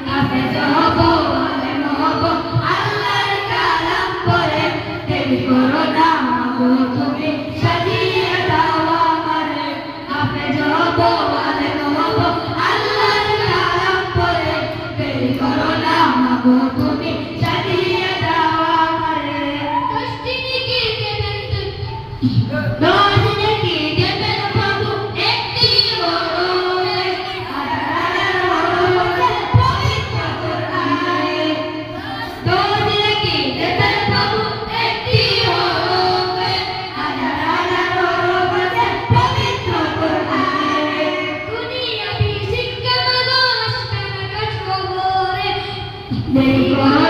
হাফেজ হব আলেম হব আল্লাহর কালাম পড়ে দেরি করো না মাগো তুমি সাজিয়ে দাও আমারে হাফেজ হব আলেম হব আল্লাহর কালাম পড়ে দেরি করো না মাগো তুমি সাজিয়ে দাও আমারে দশটি নেকি দেবেন দশটি নেকি দেবেন প্রভু একটি বড় হাজার হাজার পবিত্র কোরআনে দশটি নেকি দেবেন প্রভু একটি বড় হাজার হাজার পবিত্র কোরআনে দুনিয়াবি শিক্ষা মাগো আসবে না কাজ খবরে দেরি করো